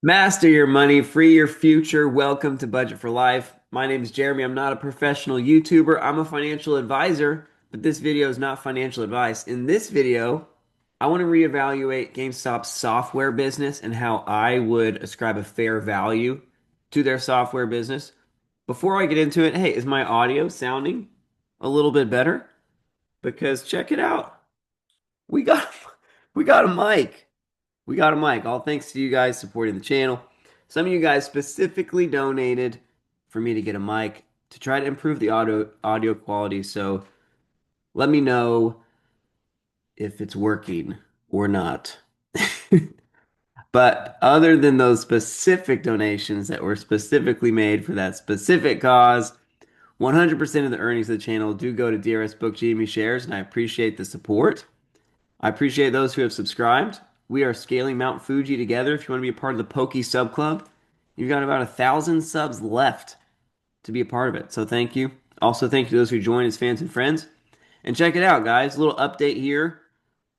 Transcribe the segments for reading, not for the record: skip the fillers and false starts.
Master your money, free your future. Welcome to Budget for Life. My name is Jeremy. I'm not a professional YouTuber. I'm a financial advisor, but this video is not financial advice. In this video, I want to reevaluate GameStop's software business and how I would ascribe a fair value to their software business. Before I get into it, hey, is my audio sounding a little bit better? Because check it out. We got we got a mic. We got a mic. All thanks to you guys supporting the channel. Some of you guys specifically donated for me to get a mic to try to improve the audio quality. So let me know if it's working or not. But other than those specific donations that were specifically made for that specific cause, 100% of the earnings of the channel do go to DRS Book GME shares, and I appreciate the support. I appreciate those who have subscribed. We are scaling Mount Fuji together. If you want to be a part of the Pokey Sub Club, you've got about 1,000 subs left to be a part of it. So thank you. Also, thank you to those who join as fans and friends. And check it out, guys. A little update here.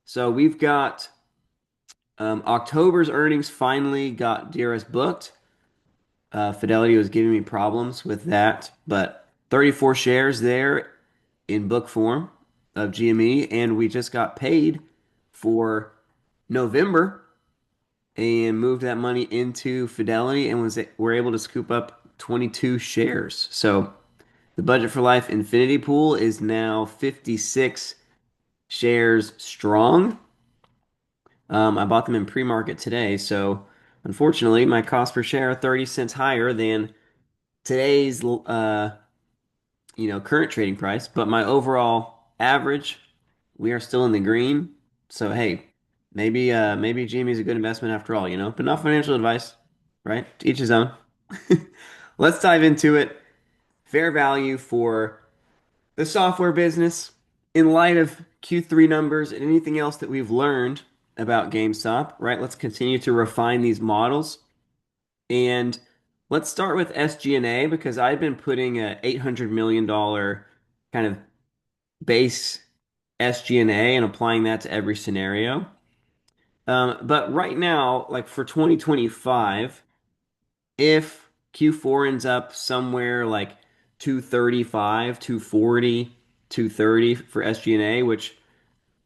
So we've got October's earnings finally got DRS booked. Fidelity was giving me problems with that, but 34 shares there in book form of GME, and we just got paid for November and moved that money into Fidelity and were able to scoop up 22 shares. So the Budget for Life Infinity Pool is now 56 shares strong. I bought them in pre-market today, so unfortunately, my cost per share are 30 cents higher than today's current trading price, but my overall average, we are still in the green. So hey, maybe Jamie's a good investment after all, but not financial advice, right? To each his own. Let's dive into it. Fair value for the software business in light of Q3 numbers and anything else that we've learned about GameStop, right? Let's continue to refine these models. And let's start with SG&A because I've been putting a $800 million kind of base SG&A and applying that to every scenario. But right now, like for 2025, if Q4 ends up somewhere like 235, 240, 230 for SG&A, which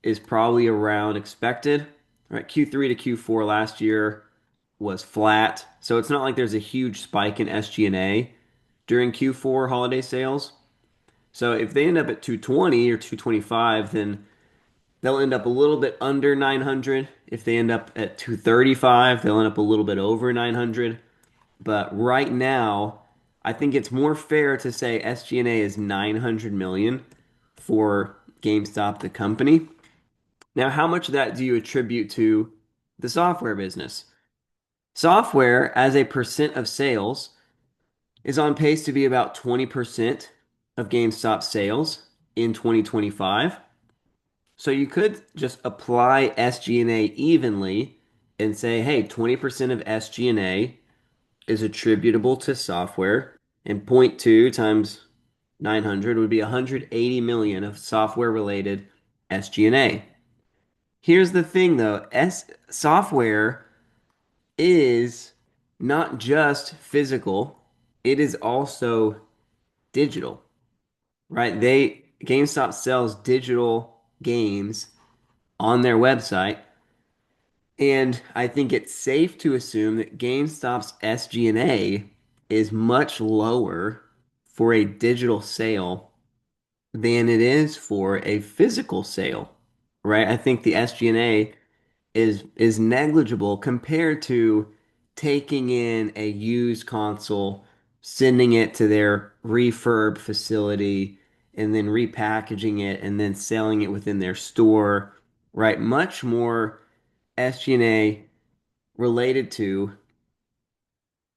is probably around expected, right? Q3 to Q4 last year was flat. So it's not like there's a huge spike in SG&A during Q4 holiday sales. So if they end up at 220 or 225, then they'll end up a little bit under 900. If they end up at 235, they'll end up a little bit over 900. But right now, I think it's more fair to say SG&A is 900 million for GameStop the company. Now, how much of that do you attribute to the software business? Software as a percent of sales is on pace to be about 20% of GameStop sales in 2025. So you could just apply SG&A evenly and say, hey, 20% of SG&A is attributable to software, and zero point 0.2 times 900 would be 180 million of software related SG&A. Here's the thing though, software is not just physical, it is also digital, right? GameStop sells digital games on their website, and I think it's safe to assume that GameStop's SG&A is much lower for a digital sale than it is for a physical sale, right? I think the SG&A is negligible compared to taking in a used console, sending it to their refurb facility, and then repackaging it and then selling it within their store, right? Much more SG&A related to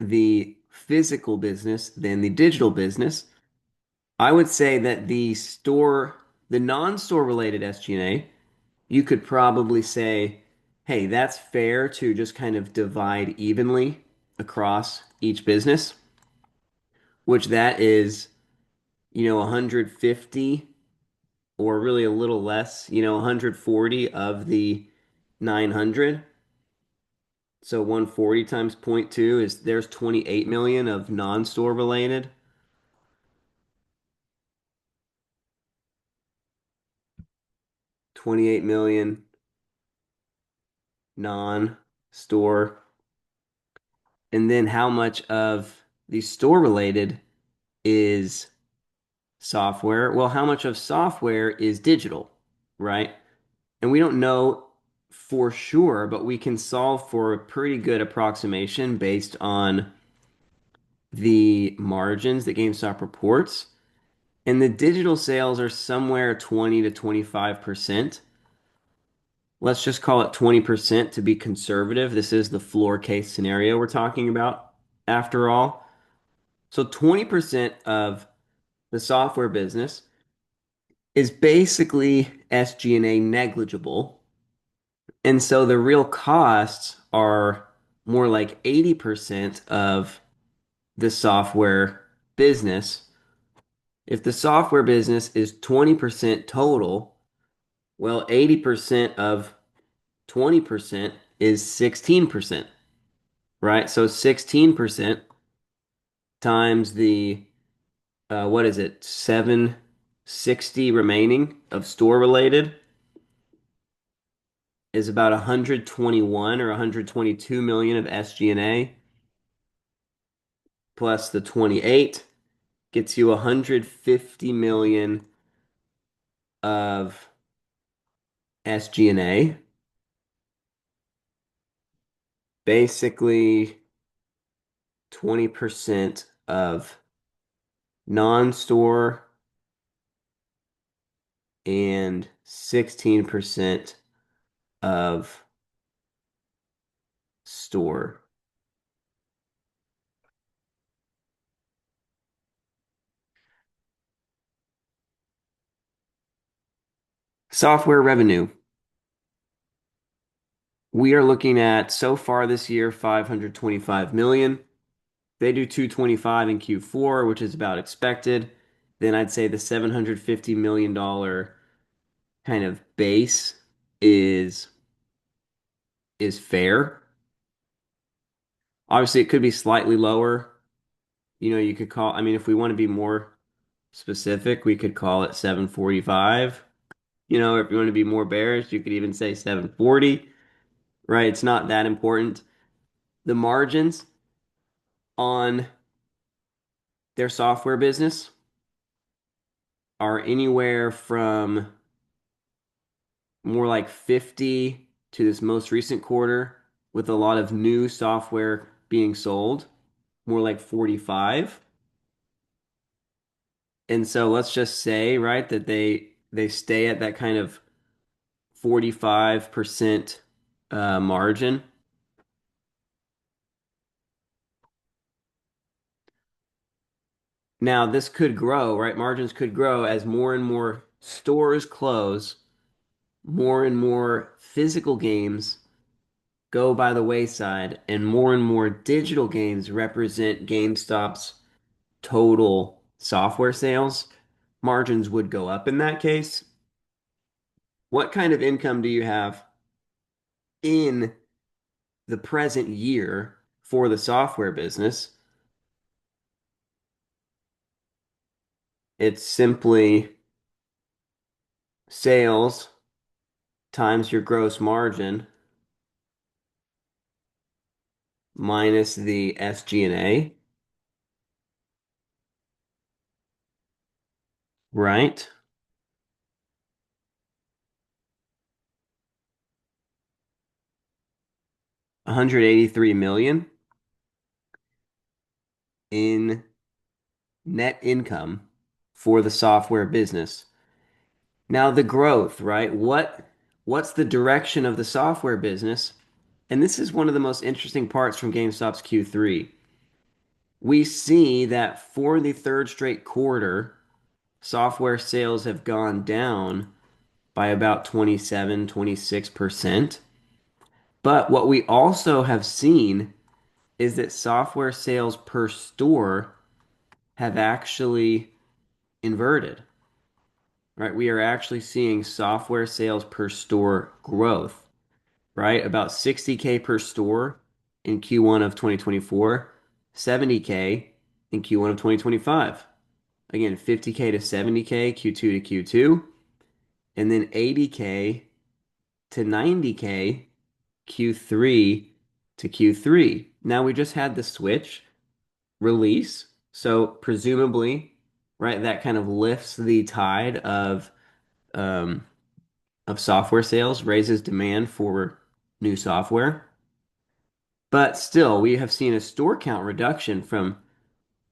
the physical business than the digital business. I would say that the non-store related SG&A, you could probably say, hey, that's fair to just kind of divide evenly across each business, which that is, 150 or really a little less, 140 of the 900. So 140 times point 0.2 is there's 28 million of non-store related. 28 million non-store. And then how much of the store related is software? Well, how much of software is digital, right? And we don't know for sure, but we can solve for a pretty good approximation based on the margins that GameStop reports. And the digital sales are somewhere 20 to 25%. Let's just call it 20% to be conservative. This is the floor case scenario we're talking about after all. So 20% of the software business is basically SG&A negligible. And so the real costs are more like 80% of the software business. If the software business is 20% total, well, 80% of 20% is 16%, right? So 16% times the, what is it, 760 remaining of store related is about 121 or 122 million of SG&A plus the 28 gets you 150 million of SG&A. Basically 20% of non-store and 16% of store. Software revenue. We are looking at so far this year 525 million. They do 225 in Q4, which is about expected. Then I'd say the $750 million kind of base is is fair. Obviously, it could be slightly lower. You know, you could call, I mean, if we want to be more specific, we could call it 745. You know, if you want to be more bearish, you could even say 740, right? It's not that important. The margins on their software business are anywhere from more like 50 to this most recent quarter with a lot of new software being sold, more like 45. And so let's just say, right, that they stay at that kind of 45% margin. Now, this could grow, right? Margins could grow as more and more stores close, more and more physical games go by the wayside, and more digital games represent GameStop's total software sales. Margins would go up in that case. What kind of income do you have in the present year for the software business? It's simply sales times your gross margin minus the SG&A, right? 183 million in net income for the software business. Now the growth, right? What's the direction of the software business? And this is one of the most interesting parts from GameStop's Q3. We see that for the third straight quarter, software sales have gone down by about 27, 26%. But what we also have seen is that software sales per store have actually inverted, right? We are actually seeing software sales per store growth, right? About 60K per store in Q1 of 2024, 70K in Q1 of 2025. Again, 50K to 70K Q2 to Q2, and then 80K to 90K Q3 to Q3. Now we just had the Switch release, so presumably, right, that kind of lifts the tide um, of software sales, raises demand for new software. But still, we have seen a store count reduction from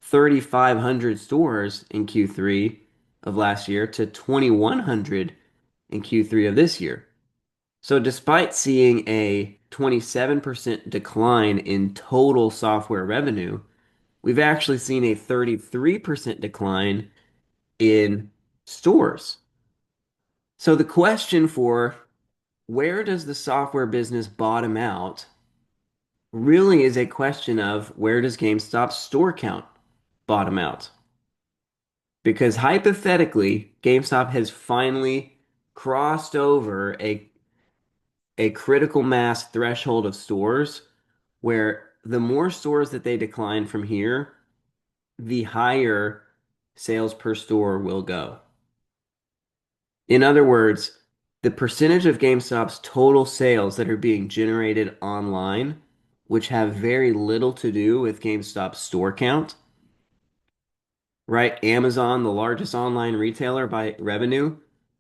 3,500 stores in Q3 of last year to 2,100 in Q3 of this year. So, despite seeing a 27% decline in total software revenue, we've actually seen a 33% decline in stores. So, the question for where does the software business bottom out really is a question of where does GameStop's store count bottom out? Because hypothetically, GameStop has finally crossed over a critical mass threshold of stores where the more stores that they decline from here, the higher sales per store will go. In other words, the percentage of GameStop's total sales that are being generated online, which have very little to do with GameStop's store count, right? Amazon, the largest online retailer by revenue,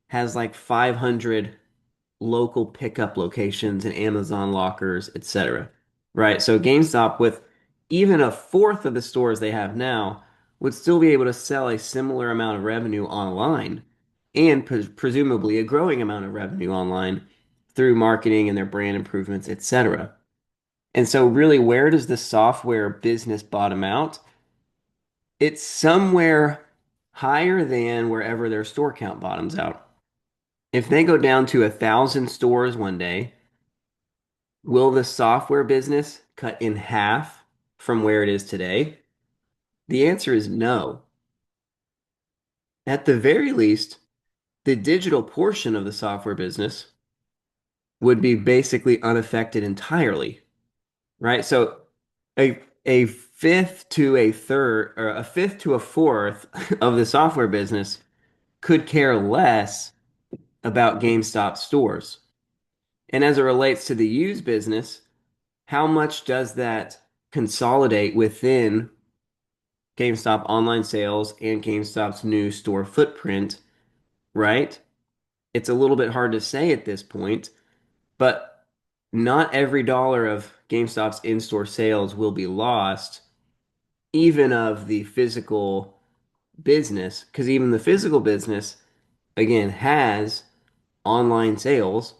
has like 500 local pickup locations and Amazon lockers, etc. Right? So GameStop, with even a fourth of the stores they have now, would still be able to sell a similar amount of revenue online and presumably a growing amount of revenue online through marketing and their brand improvements, etc. And so really, where does the software business bottom out? It's somewhere higher than wherever their store count bottoms out. If they go down to 1,000 stores one day, will the software business cut in half from where it is today? The answer is no. At the very least, the digital portion of the software business would be basically unaffected entirely, right? So a fifth to a third or a fifth to a fourth of the software business could care less about GameStop stores. And as it relates to the used business, how much does that consolidate within GameStop online sales and GameStop's new store footprint, right? It's a little bit hard to say at this point, but not every dollar of GameStop's in-store sales will be lost, even of the physical business, because even the physical business, again, has online sales,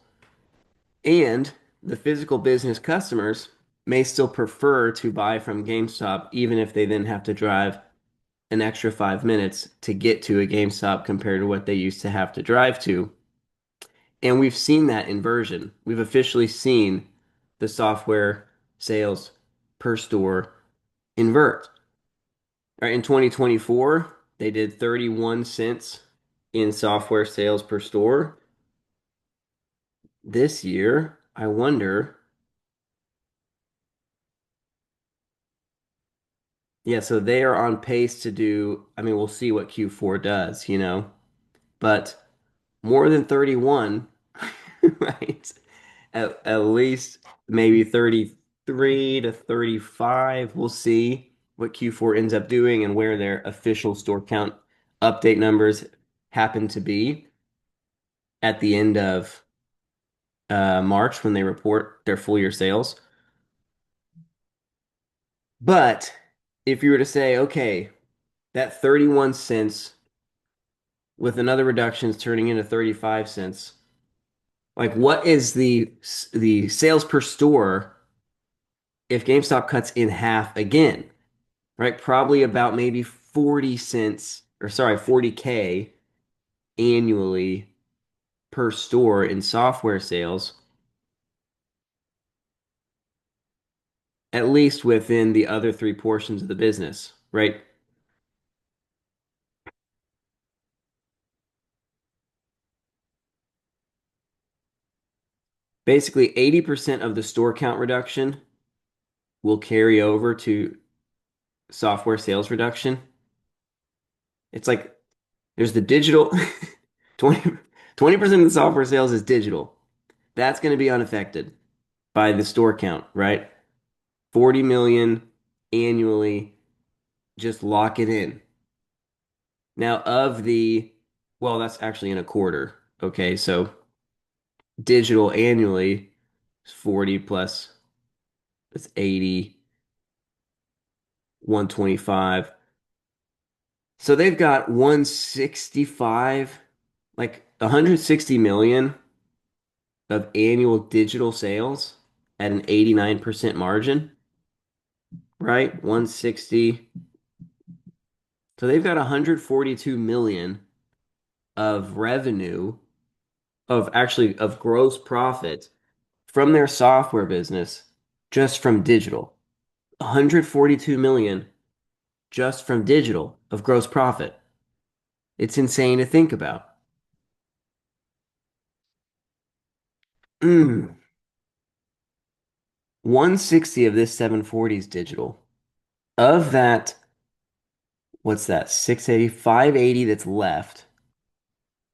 and the physical business customers may still prefer to buy from GameStop, even if they then have to drive an extra 5 minutes to get to a GameStop compared to what they used to have to drive to. And we've seen that inversion. We've officially seen the software sales per store invert. All right, in 2024, they did 31 cents in software sales per store. This year, I wonder. Yeah, so they are on pace to do, I mean, we'll see what Q4 does, but more than 31, right? At least maybe 33 to 35. We'll see what Q4 ends up doing and where their official store count update numbers happen to be at the end of March when they report their full year sales. But if you were to say, okay, that 31 cents with another reduction is turning into 35 cents, like what is the sales per store if GameStop cuts in half again? Right? Probably about maybe 40 cents, or sorry, 40K annually per store in software sales, at least within the other three portions of the business, right? Basically, 80% of the store count reduction will carry over to software sales reduction. It's like there's the digital 20% of the software sales is digital. That's going to be unaffected by the store count, right? 40 million annually, just lock it in. Now, well, that's actually in a quarter. Okay, so digital annually is 40 plus, that's 80, 125. So they've got 165, like 160 million of annual digital sales at an 89% margin, right? 160. So they've got 142 million of revenue, of gross profit from their software business just from digital. 142 million just from digital of gross profit. It's insane to think about. Mm. 160 of this 740 is digital. Of that, what's that? 680, 580 that's left.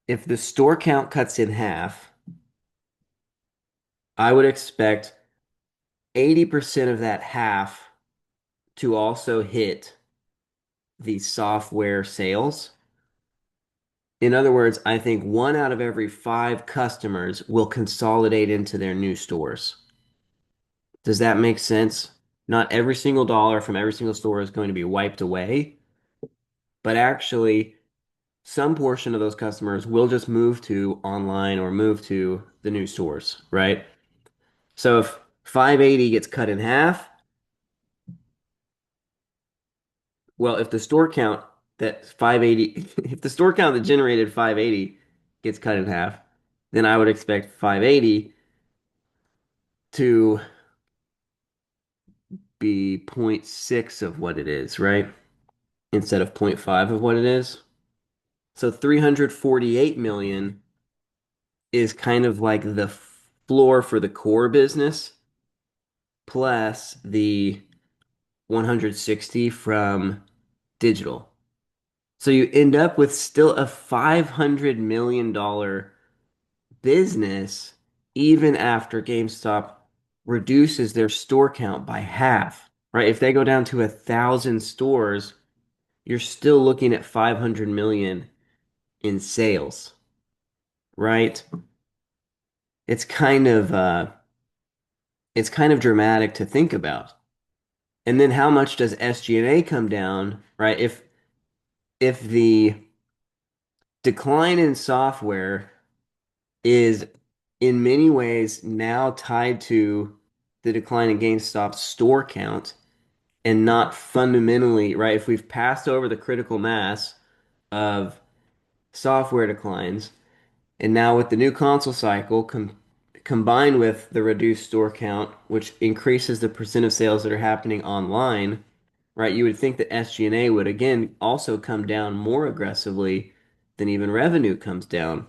If the store count cuts in half, I would expect 80% of that half to also hit the software sales. In other words, I think one out of every five customers will consolidate into their new stores. Does that make sense? Not every single dollar from every single store is going to be wiped away, but actually, some portion of those customers will just move to online or move to the new stores, right? So if 580 gets cut in half, well, if the store count that 580, if the store count that generated 580 gets cut in half, then I would expect 580 to be zero point 0.6 of what it is, right? Instead of zero point 0.5 of what it is. So 348 million is kind of like the floor for the core business plus the 160 from digital. So you end up with still a $500 million business even after GameStop reduces their store count by half, right? If they go down to 1,000 stores, you're still looking at 500 million in sales, right? It's kind of uh it's kind of dramatic to think about. And then how much does SG&A come down, right? If the decline in software is in many ways now tied to the decline in GameStop's store count and not fundamentally, right? If we've passed over the critical mass of software declines, and now with the new console cycle combined with the reduced store count, which increases the percent of sales that are happening online, right? You would think that SG&A would again also come down more aggressively than even revenue comes down.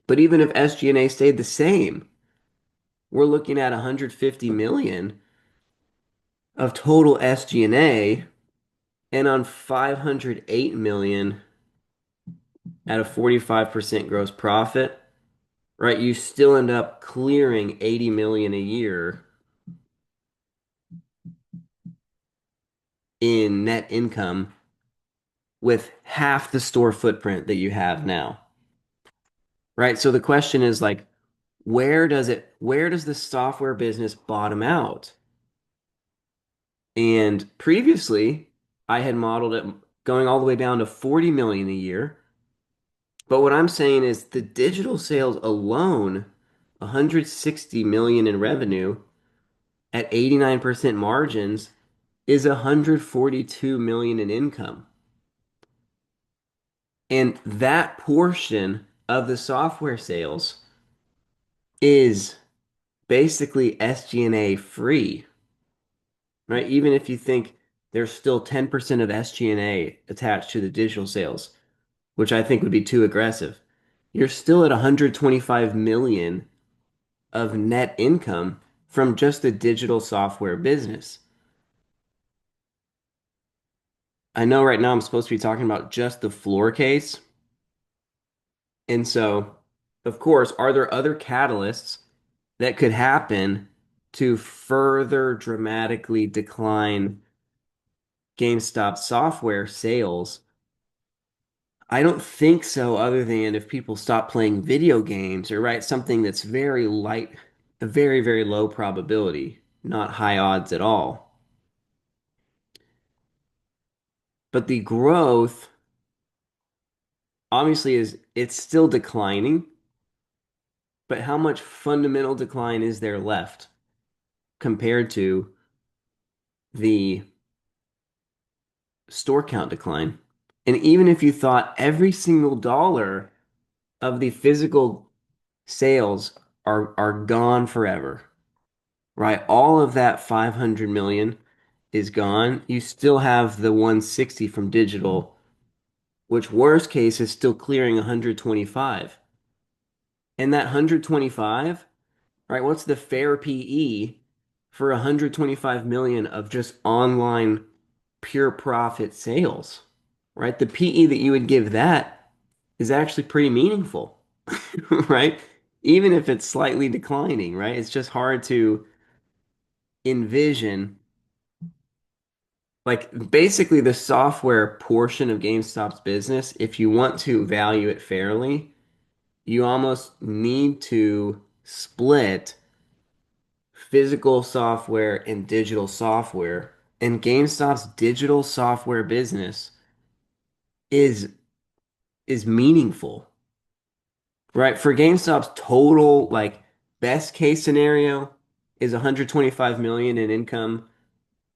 But even if SG&A stayed the same, we're looking at 150 million of total SG&A and on 508 million at a 45% gross profit, right? You still end up clearing 80 million a year in net income with half the store footprint that you have now, right? So the question is like, where does the software business bottom out? And previously, I had modeled it going all the way down to 40 million a year. But what I'm saying is the digital sales alone, 160 million in revenue at 89% margins is 142 million in income. And that portion of the software sales is basically SG&A free, right? Even if you think there's still 10% of SG&A attached to the digital sales, which I think would be too aggressive, you're still at 125 million of net income from just the digital software business. I know right now I'm supposed to be talking about just the floor case. And so, of course, are there other catalysts that could happen to further dramatically decline GameStop software sales? I don't think so, other than if people stop playing video games or right something that's very light, a very, very low probability, not high odds at all. But the growth obviously is it's still declining, but how much fundamental decline is there left compared to the store count decline? And even if you thought every single dollar of the physical sales are gone forever, right? All of that 500 million is gone. You still have the 160 from digital, which worst case is still clearing 125. And that 125, right? What's the fair PE for 125 million of just online pure profit sales, right? The PE that you would give that is actually pretty meaningful, right? Even if it's slightly declining, right? It's just hard to envision like basically the software portion of GameStop's business, if you want to value it fairly, you almost need to split physical software and digital software. And GameStop's digital software business is is meaningful, right? For GameStop's total like best case scenario is 125 million in income,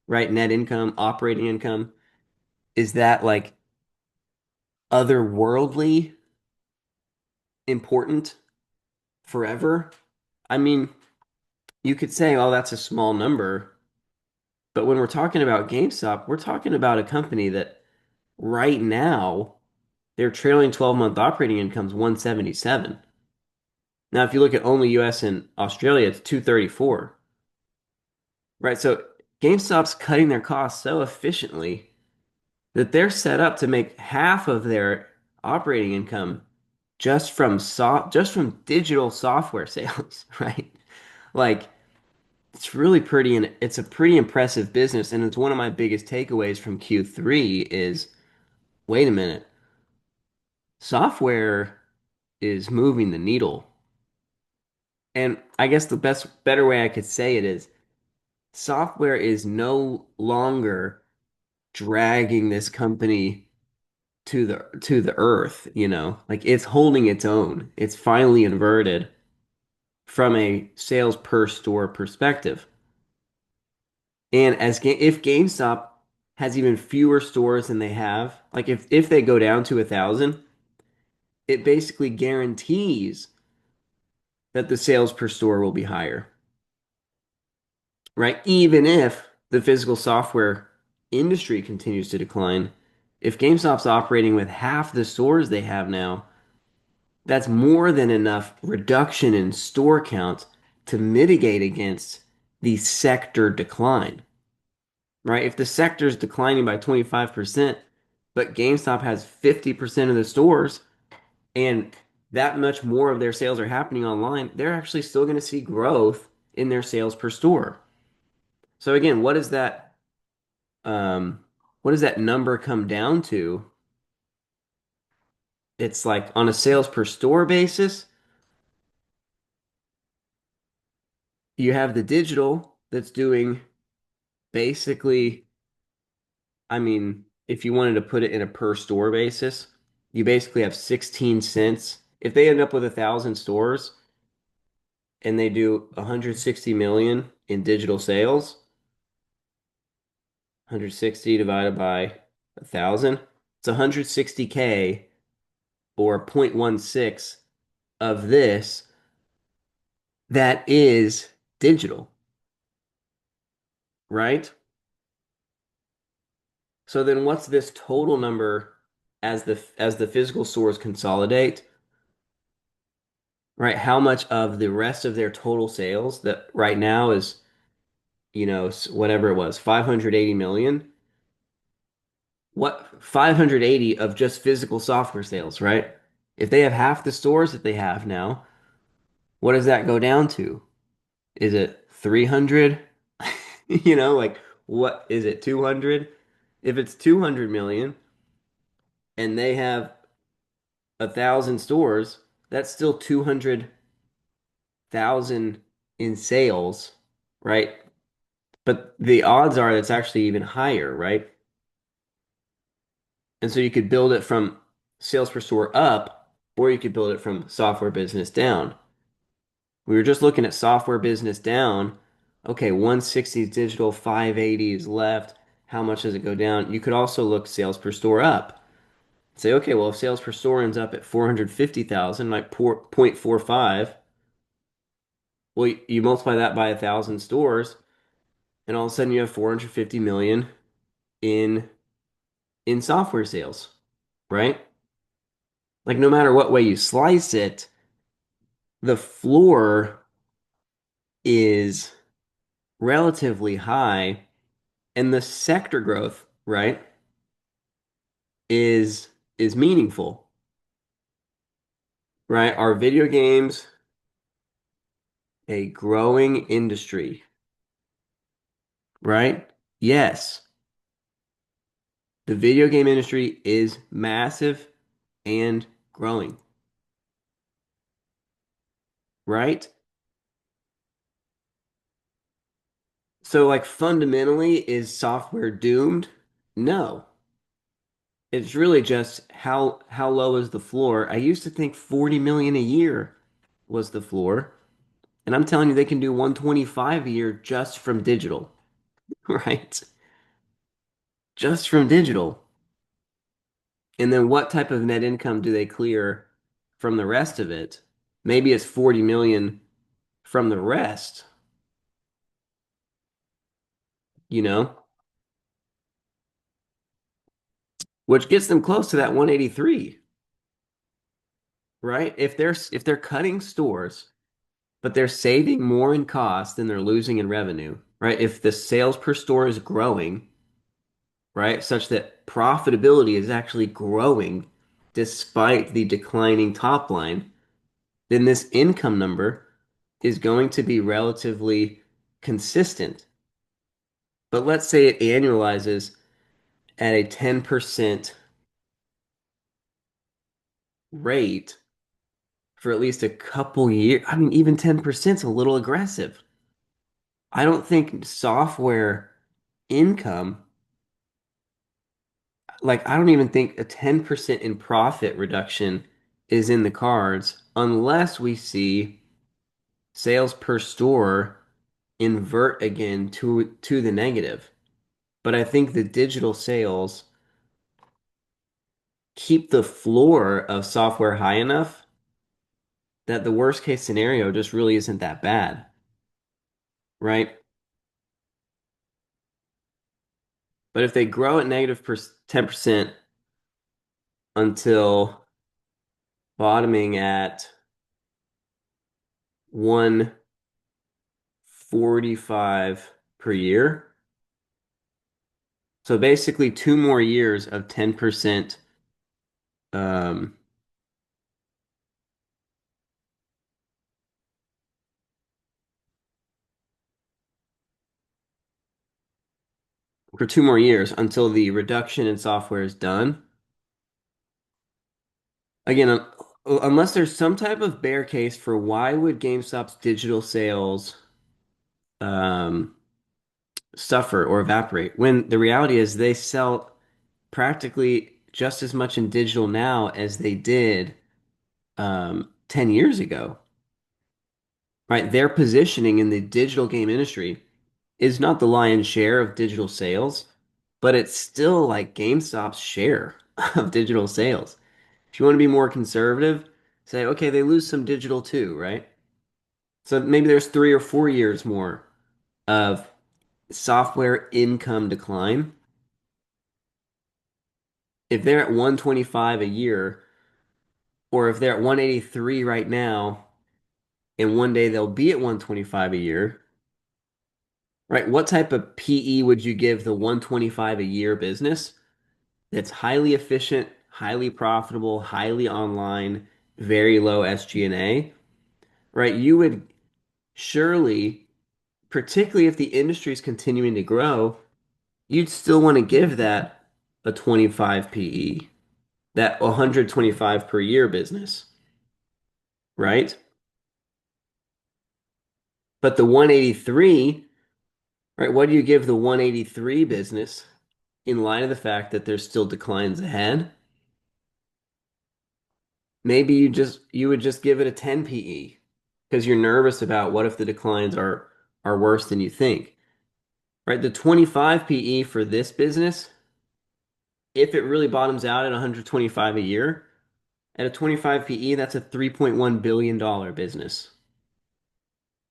right? Net income, operating income. Is that like otherworldly important forever? I mean, you could say, oh, that's a small number. But when we're talking about GameStop, we're talking about a company that right now their trailing 12-month operating income is 177. Now, if you look at only US and Australia, it's 234, right? So GameStop's cutting their costs so efficiently that they're set up to make half of their operating income just from digital software sales, right? Like it's really pretty and it's a pretty impressive business and it's one of my biggest takeaways from Q3 is wait a minute, software is moving the needle. And I guess the better way I could say it is software is no longer dragging this company to the earth, you know? Like it's holding its own. It's finally inverted from a sales per store perspective. And if GameStop has even fewer stores than they have, like if they go down to 1,000, it basically guarantees that the sales per store will be higher, right? Even if the physical software industry continues to decline, if GameStop's operating with half the stores they have now, that's more than enough reduction in store count to mitigate against the sector decline, right? If the sector is declining by 25%, but GameStop has 50% of the stores and that much more of their sales are happening online, they're actually still going to see growth in their sales per store. So again, um, what does that number come down to? It's like on a sales per store basis, you have the digital that's doing basically, I mean, if you wanted to put it in a per store basis, you basically have 16 cents. If they end up with 1,000 stores and they do 160 million in digital sales, 160 divided by 1,000, it's 160K or 0.16 of this that is digital, right? So then what's this total number as the physical stores consolidate? right? How much of the rest of their total sales that right now is, whatever it was, 580 million, what 580 of just physical software sales, right? If they have half the stores that they have now, what does that go down to? Is it 300? Like what is it, 200? If it's 200 million and they have 1,000 stores, that's still 200,000 in sales, right? But the odds are that's actually even higher, right? And so you could build it from sales per store up, or you could build it from software business down. We were just looking at software business down. Okay, 160 is digital, 580 is left. How much does it go down? You could also look sales per store up. Say, okay, well, if sales per store ends up at 450,000, like 0.45, well, you multiply that by 1,000 stores, and all of a sudden you have 450 million in software sales, right? Like no matter what way you slice it, the floor is relatively high, and the sector growth, right, is meaningful, right? Are video games a growing industry, right? Yes, the video game industry is massive and growing, right? So like fundamentally, is software doomed? No. It's really just how low is the floor? I used to think 40 million a year was the floor, and I'm telling you they can do 125 a year just from digital, right? Just from digital. And then what type of net income do they clear from the rest of it? Maybe it's 40 million from the rest, you know, which gets them close to that 183, right? If they're cutting stores, but they're saving more in cost than they're losing in revenue, right? If the sales per store is growing, right, such that profitability is actually growing despite the declining top line, then this income number is going to be relatively consistent. But let's say it annualizes at a 10% rate for at least a couple years. I mean, even 10% is a little aggressive. I don't think software income, like, I don't even think a 10% in profit reduction is in the cards unless we see sales per store invert again to the negative. But I think the digital sales keep the floor of software high enough that the worst case scenario just really isn't that bad, right? But if they grow at negative 10% until bottoming at 145 per year, so basically 2 more years of 10%, um, for 2 more years until the reduction in software is done. Again, unless there's some type of bear case for why would GameStop's digital sales um, suffer or evaporate, when the reality is they sell practically just as much in digital now as they did 10 years ago, right? Their positioning in the digital game industry is not the lion's share of digital sales, but it's still like GameStop's share of digital sales. If you want to be more conservative, say, okay, they lose some digital too, right? So maybe there's 3 or 4 years more of software income decline. If they're at 125 a year, or if they're at 183 right now, and one day they'll be at 125 a year, right? What type of PE would you give the 125 a year business that's highly efficient, highly profitable, highly online, very low SG&A, right? You would surely, particularly if the industry is continuing to grow, you'd still want to give that a 25 PE, that 125 per year business, right? But the 183, right? What do you give the 183 business in light of the fact that there's still declines ahead? Maybe you would just give it a 10 PE because you're nervous about what if the declines are worse than you think, right? The 25 PE for this business, if it really bottoms out at 125 a year, at a 25 PE, that's a $3.1 billion business,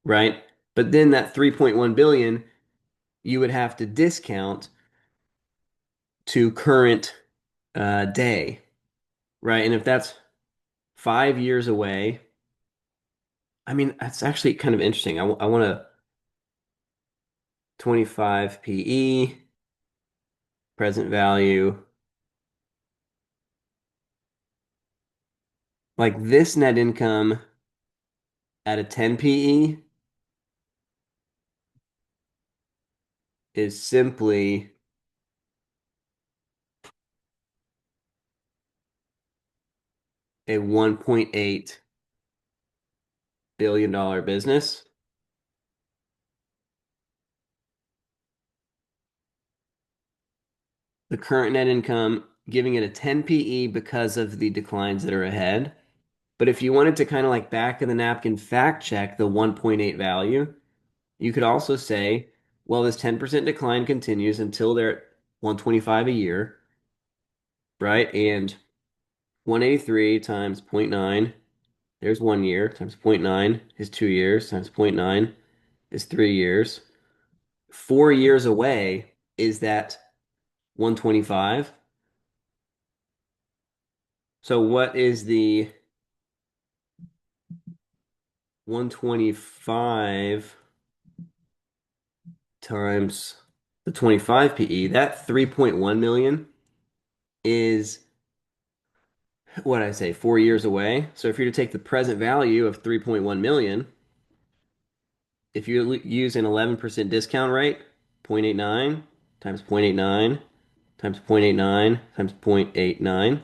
right? But then that 3.1 billion you would have to discount to current day, right? And if that's 5 years away, I mean, that's actually kind of interesting. I want to 25 PE, present value. Like this net income at a 10 PE is simply a $1.8 billion business. The current net income, giving it a 10 PE because of the declines that are ahead. But if you wanted to kind of like back of the napkin fact check the 1.8 value, you could also say, well, this 10% decline continues until they're at 125 a year, right? And 183 times zero point 0.9, there's 1 year, times zero point 0.9 is 2 years, times zero point 0.9 is 3 years. 4 years away is that 125. So what is the 125 times the 25 PE? That 3.1 million is what I say, 4 years away. So if you're to take the present value of 3.1 million, if you use an 11% discount rate, 0.89 times 0.89 times 0.89 times 0.89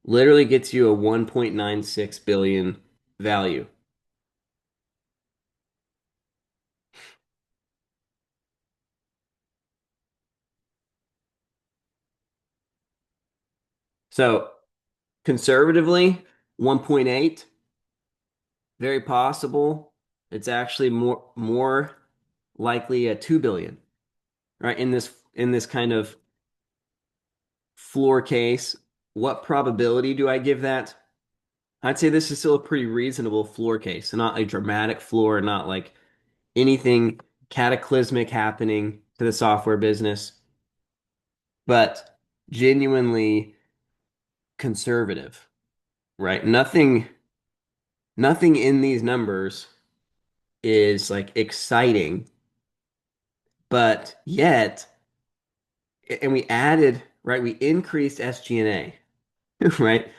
literally gets you a 1.96 billion value. So conservatively, 1.8, very possible. It's actually more likely a 2 billion, right? In this kind of floor case, what probability do I give that? I'd say this is still a pretty reasonable floor case, not a dramatic floor, not like anything cataclysmic happening to the software business, but genuinely conservative, right? Nothing in these numbers is like exciting, but yet, and we added, right? We increased SG&A, right?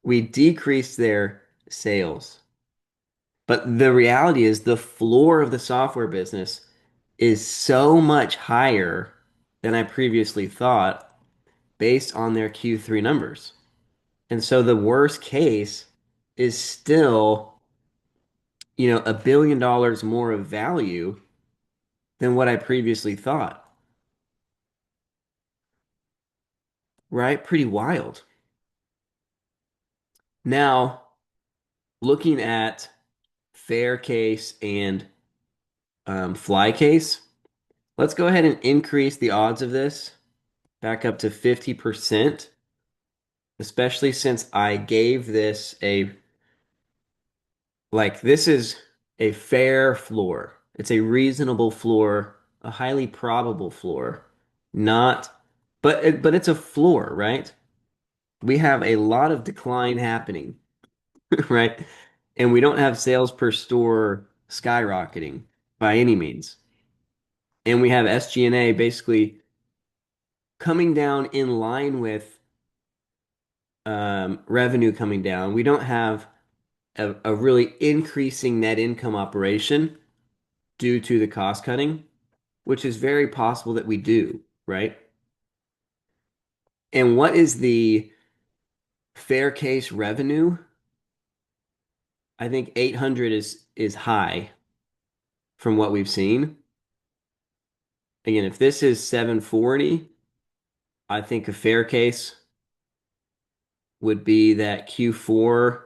We decreased their sales. But the reality is the floor of the software business is so much higher than I previously thought based on their Q3 numbers. And so the worst case is still, $1 billion more of value than what I previously thought, right? Pretty wild. Now, looking at fair case and fly case, let's go ahead and increase the odds of this back up to 50%, especially since I gave this this is a fair floor. It's a reasonable floor, a highly probable floor, not, but it's a floor, right? We have a lot of decline happening, right? And we don't have sales per store skyrocketing by any means. And we have SG&A basically coming down in line with revenue coming down. We don't have a really increasing net income operation due to the cost cutting, which is very possible that we do, right? And what is the fair case revenue? I think 800 is high from what we've seen. Again, if this is 740, I think a fair case would be that Q4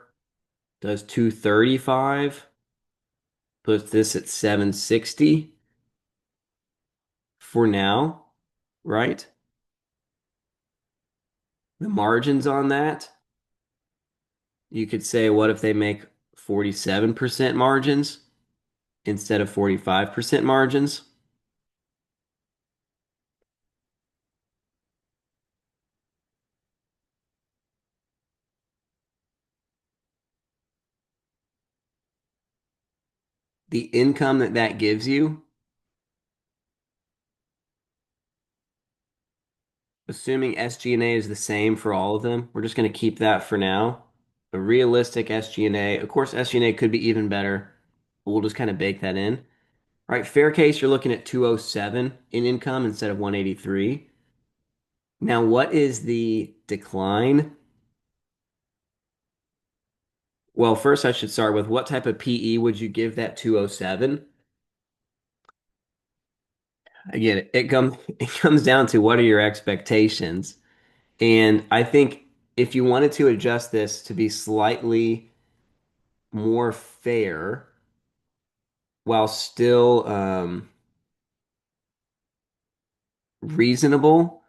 does 235, puts this at 760 for now, right? The margins on that, you could say, what if they make 47% margins instead of 45% margins? The income that that gives you, assuming SG&A is the same for all of them, we're just going to keep that for now. A realistic SG&A, of course, SG&A could be even better. But we'll just kind of bake that in. All right, fair case, you're looking at 207 in income instead of 183. Now, what is the decline? Well, first I should start with what type of PE would you give that 207? Again, it comes down to what are your expectations? And I think if you wanted to adjust this to be slightly more fair while still reasonable,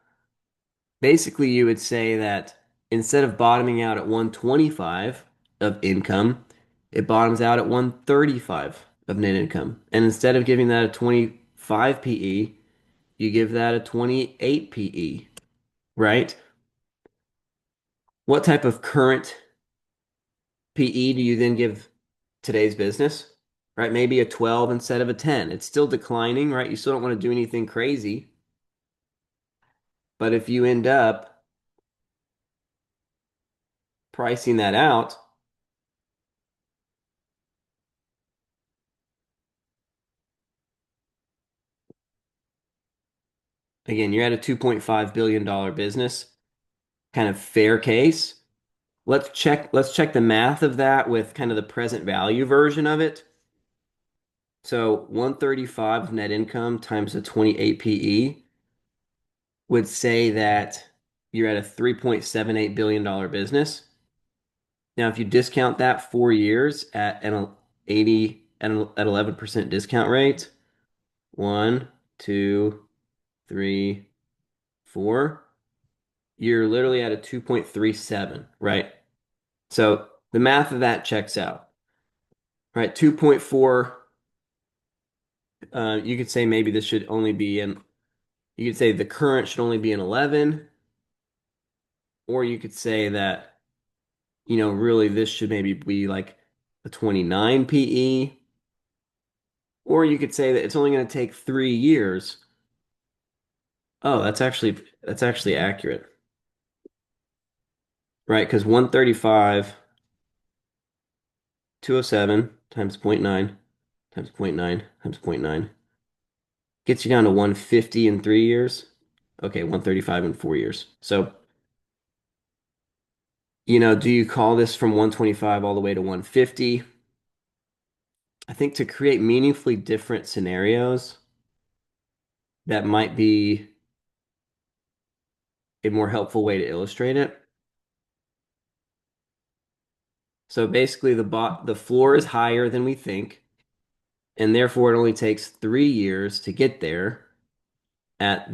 basically you would say that instead of bottoming out at 125 of income, it bottoms out at 135 of net income. And instead of giving that a 25 PE, you give that a 28 PE, right? What type of current PE do you then give today's business? Right? Maybe a 12 instead of a 10. It's still declining, right? You still don't want to do anything crazy. But if you end up pricing that out, again, you're at a $2.5 billion business, kind of fair case. Let's check the math of that with kind of the present value version of it. So 135 of net income times the 28 PE would say that you're at a $3.78 billion business. Now, if you discount that 4 years at an 80 at 11% discount rate, one, two, three, four, you're literally at a 2.37, right? So the math of that checks out, right? 2.4, you could say maybe this should only be in, you could say the current should only be an 11, or you could say that, really this should maybe be like a 29 PE, or you could say that it's only going to take 3 years. Oh, that's actually accurate, right? Because 135, 207 times zero point 0.9 times zero point 0.9 times zero point 0.9 gets you down to 150 in 3 years. Okay, 135 in 4 years. So, do you call this from 125 all the way to 150? I think to create meaningfully different scenarios, that might be a more helpful way to illustrate it. So basically the floor is higher than we think, and therefore it only takes 3 years to get there and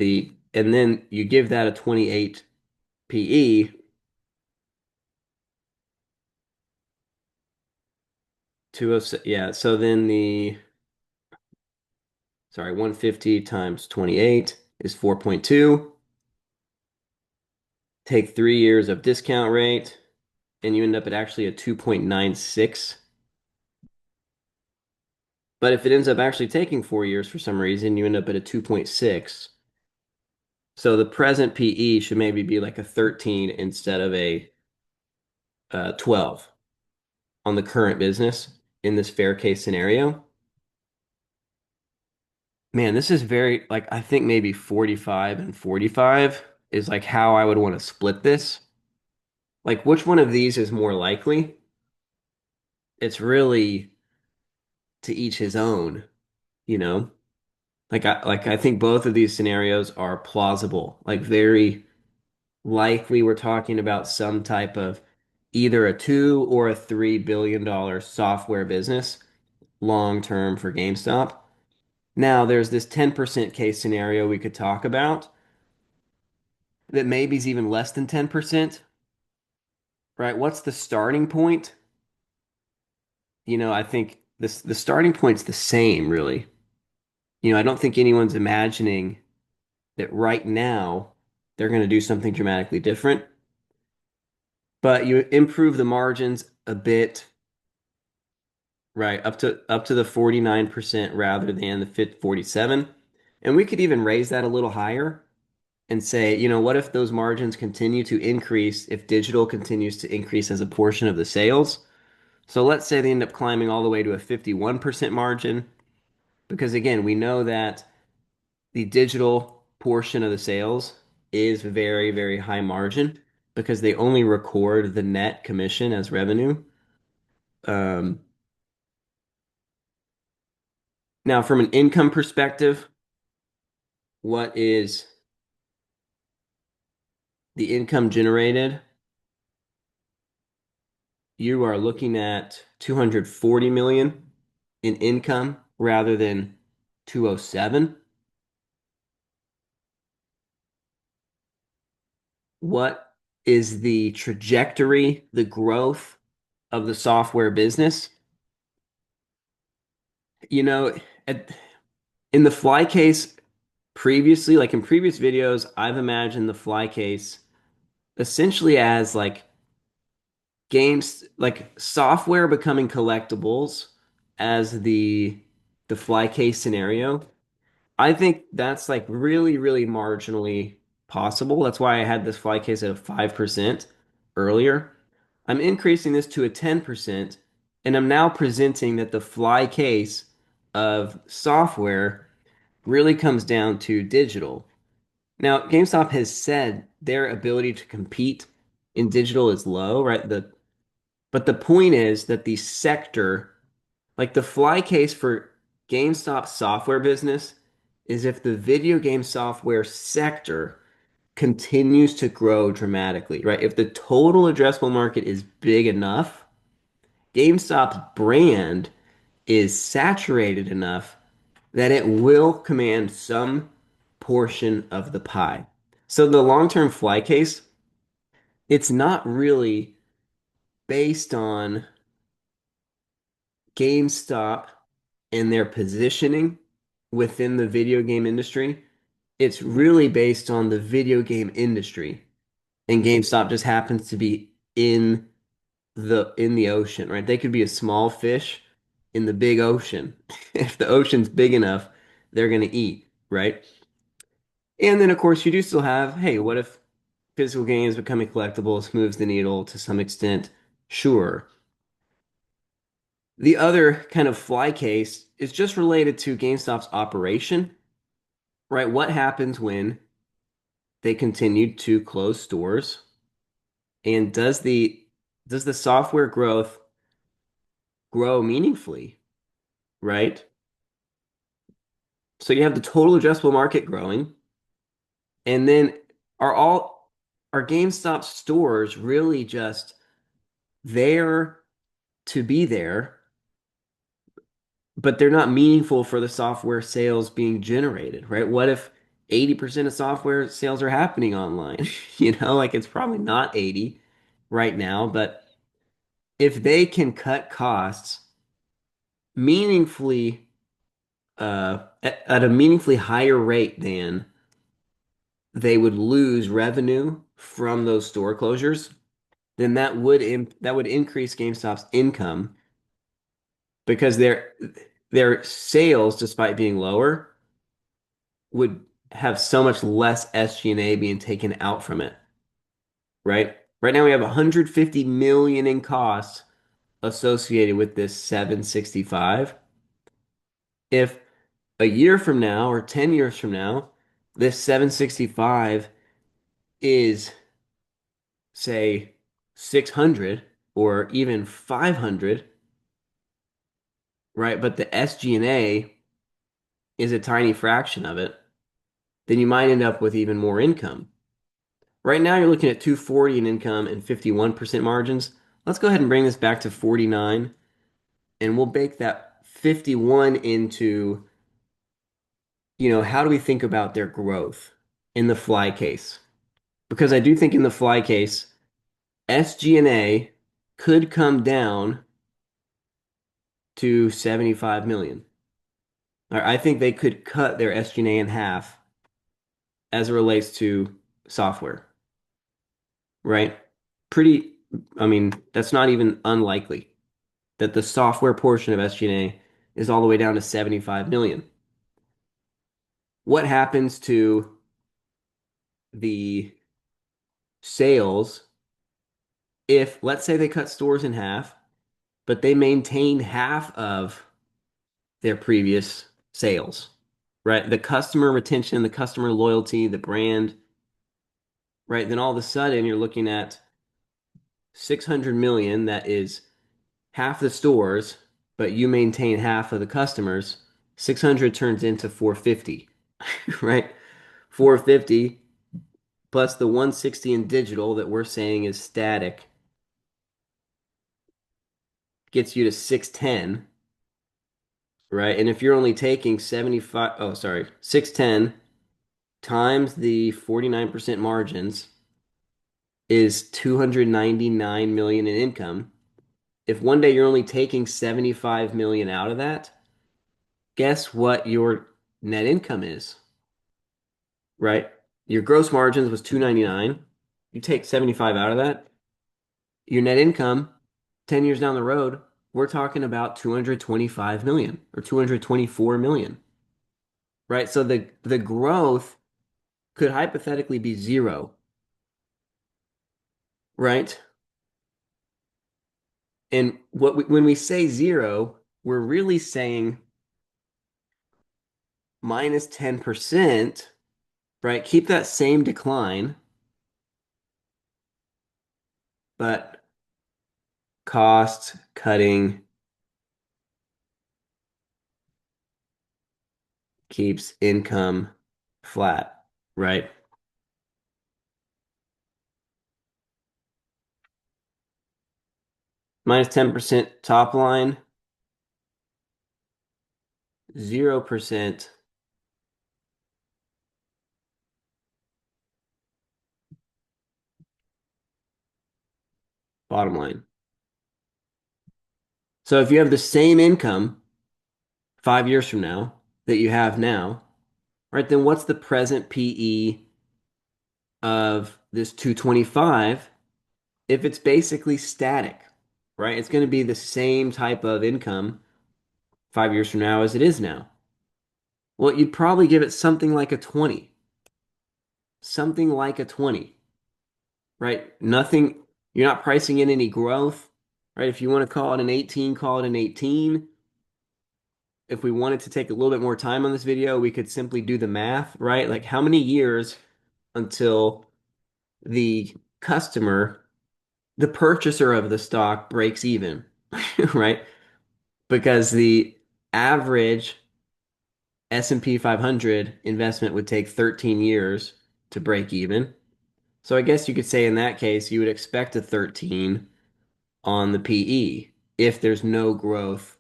then you give that a 28 PE, 206, yeah, so then sorry, 150 times 28 is 4.2. Take 3 years of discount rate, and you end up at actually a 2.96 But if it ends up actually taking 4 years for some reason, you end up at a 2.6. So the present PE should maybe be like a 13 instead of a 12 on the current business in this fair case scenario. Man, this is very, like, I think maybe 45 and 45 is like how I would want to split this. Like, which one of these is more likely? It's really to each his own, you know? Like I think both of these scenarios are plausible. Like very likely we're talking about some type of either a 2 or a $3 billion software business long term for GameStop. Now there's this 10% case scenario we could talk about that maybe is even less than 10%, right? What's the starting point? I think the starting point's the same, really. I don't think anyone's imagining that right now they're going to do something dramatically different, but you improve the margins a bit, right? Up to the 49% rather than the 47. And we could even raise that a little higher and say, what if those margins continue to increase if digital continues to increase as a portion of the sales? So let's say they end up climbing all the way to a 51% margin, because again, we know that the digital portion of the sales is very, very high margin because they only record the net commission as revenue. Um, Now, from an income perspective, what is the income generated? You are looking at 240 million in income rather than 207. What is the trajectory, the growth of the software business? You know, at, in the fly case previously, like in previous videos, I've imagined the fly case essentially as like games, like software becoming collectibles as the fly case scenario. I think that's like really, really marginally possible. That's why I had this fly case at a 5% earlier. I'm increasing this to a 10%, and I'm now presenting that the fly case of software really comes down to digital. Now, GameStop has said their ability to compete in digital is low, right? But the point is that the sector, like the fly case for GameStop software business, is if the video game software sector continues to grow dramatically, right? If the total addressable market is big enough, GameStop's brand is saturated enough that it will command some portion of the pie. So the long-term fly case, it's not really based on GameStop and their positioning within the video game industry. It's really based on the video game industry. And GameStop just happens to be in the ocean, right? They could be a small fish in the big ocean. If the ocean's big enough, they're going to eat, right? And then of course you do still have, hey, what if physical games becoming collectibles moves the needle to some extent? Sure. The other kind of fly case is just related to GameStop's operation, right? What happens when they continue to close stores? And does the software growth grow meaningfully, right? So you have the total addressable market growing, and then are all are GameStop stores really just there to be there, but they're not meaningful for the software sales being generated, right? What if 80% of software sales are happening online? Like it's probably not 80 right now, but if they can cut costs meaningfully at a meaningfully higher rate than they would lose revenue from those store closures, then that would increase GameStop's income because their sales, despite being lower, would have so much less SG&A being taken out from it, right? Right now we have 150 million in costs associated with this 765. If a year from now or 10 years from now, this 765 is say 600 or even 500, right? But the SG&A is a tiny fraction of it, then you might end up with even more income. Right now, you're looking at 240 in income and 51% margins. Let's go ahead and bring this back to 49, and we'll bake that 51 into, how do we think about their growth in the fly case? Because I do think in the fly case, SG&A could come down to 75 million. I think they could cut their SG&A in half as it relates to software, right? Pretty, I mean, that's not even unlikely that the software portion of SG&A is all the way down to 75 million. What happens to the sales if, let's say, they cut stores in half, but they maintain half of their previous sales, right? The customer retention, the customer loyalty, the brand, right? Then all of a sudden you're looking at 600 million that is half the stores, but you maintain half of the customers. 600 turns into 450, right? 450 plus the 160 in digital that we're saying is static gets you to 610, right? And if you're only taking 75, oh, sorry, 610 times the 49% margins is 299 million in income. If one day you're only taking 75 million out of that, guess what your net income is, right? Your gross margins was 299. You take 75 out of that, your net income 10 years down the road, we're talking about 225 million or 224 million, right? So the growth could hypothetically be zero, right? And when we say zero, we're really saying minus 10%, right? Keep that same decline, but cost cutting keeps income flat, right? Minus 10% top line, 0% bottom line. So if you have the same income 5 years from now that you have now, right, then what's the present PE of this 225 if it's basically static, right? It's going to be the same type of income 5 years from now as it is now. Well, you'd probably give it something like a 20, something like a 20, right? Nothing, you're not pricing in any growth, right? If you want to call it an 18, call it an 18. If we wanted to take a little bit more time on this video, we could simply do the math, right? Like how many years until the customer, the purchaser of the stock breaks even, right? Because the average S&P 500 investment would take 13 years to break even. So I guess you could say in that case, you would expect a 13 on the PE if there's no growth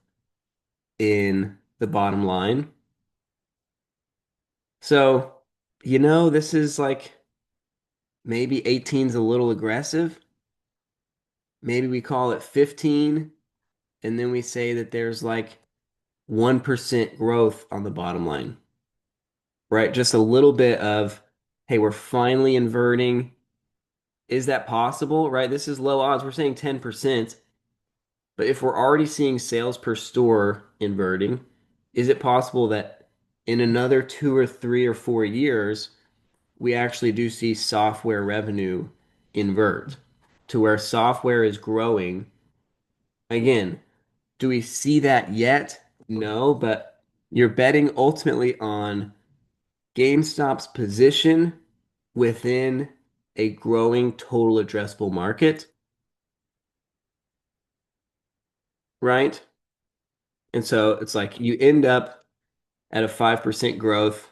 in the bottom line. So, this is like maybe 18 is a little aggressive. Maybe we call it 15, and then we say that there's like 1% growth on the bottom line, right? Just a little bit of, hey, we're finally inverting. Is that possible, right? This is low odds. We're saying 10%, but if we're already seeing sales per store inverting, Is it possible that in another 2 or 3 or 4 years, we actually do see software revenue invert to where software is growing? Again, do we see that yet? No, but you're betting ultimately on GameStop's position within a growing total addressable market, right? And so it's like you end up at a 5% growth.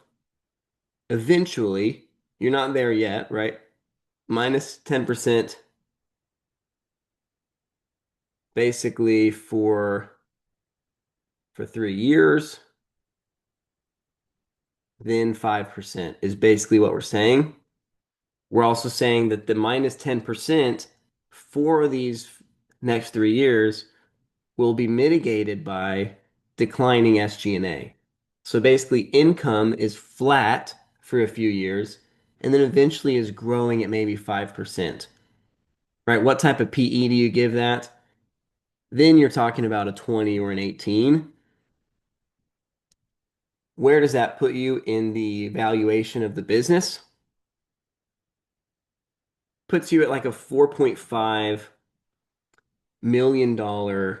Eventually, you're not there yet, right? Minus 10% basically for 3 years, then 5% is basically what we're saying. We're also saying that the minus 10% for these next 3 years will be mitigated by declining SG&A. So basically, income is flat for a few years and then eventually is growing at maybe 5%. Right? What type of PE do you give that? Then you're talking about a 20 or an 18. Where does that put you in the valuation of the business? Puts you at like a $4.5 million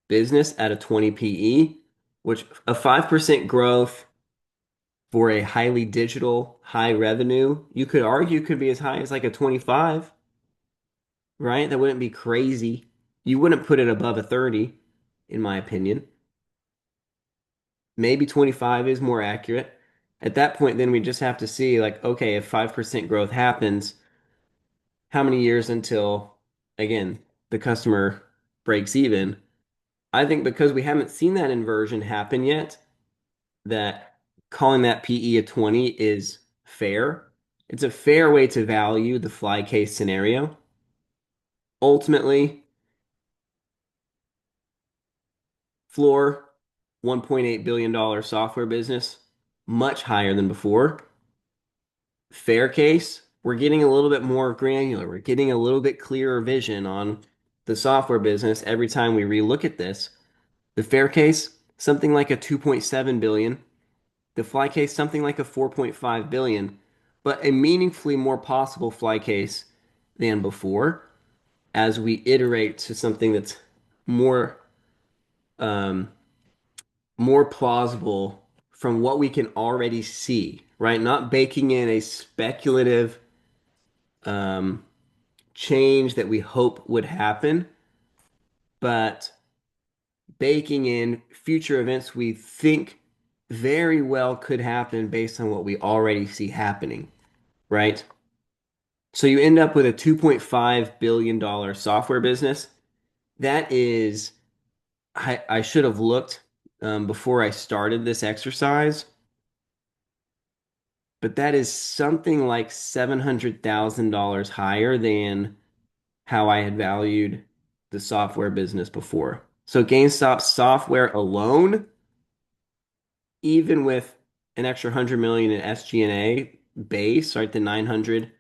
business at a 20 PE, which a 5% growth for a highly digital, high revenue, you could argue could be as high as like a 25, right? That wouldn't be crazy. You wouldn't put it above a 30, in my opinion. Maybe 25 is more accurate. At that point, then we just have to see like, okay, if 5% growth happens, how many years until, again, the customer breaks even? I think because we haven't seen that inversion happen yet, that calling that PE a 20 is fair. It's a fair way to value the fly case scenario. Ultimately, floor $1.8 billion software business, much higher than before. Fair case, we're getting a little bit more granular. We're getting a little bit clearer vision on the software business every time we relook at this. The fair case, something like a 2.7 billion. The fly case, something like a 4.5 billion, but a meaningfully more possible fly case than before as we iterate to something that's more um, more plausible from what we can already see, right? Not baking in a speculative um, change that we hope would happen, but baking in future events we think very well could happen based on what we already see happening, right? So you end up with a $2.5 billion software business. That is, I should have looked before I started this exercise, but that is something like $700,000 higher than how I had valued the software business before. So GameStop software alone, even with an extra 100 million in SG&A base, right, the 900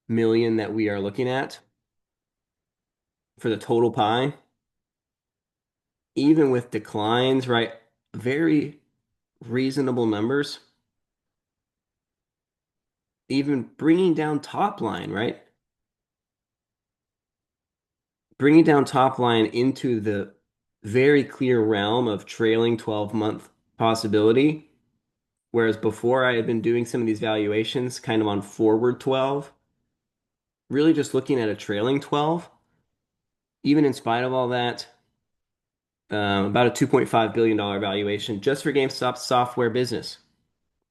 million that we are looking at for the total pie, even with declines, right, very reasonable numbers, even bringing down top line, right? Bringing down top line into the very clear realm of trailing 12-month possibility. Whereas before I had been doing some of these valuations kind of on forward 12, really just looking at a trailing 12, even in spite of all that, about a $2.5 billion valuation just for GameStop's software business.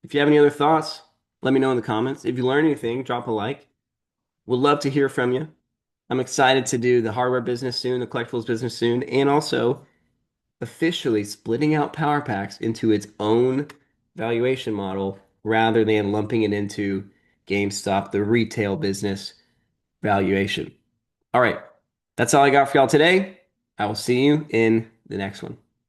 If you have any other thoughts, let me know in the comments. If you learn anything, drop a like. Would love to hear from you. I'm excited to do the hardware business soon, the collectibles business soon, and also officially splitting out Power Packs into its own valuation model rather than lumping it into GameStop, the retail business valuation. All right, that's all I got for y'all today. I will see you in the next one.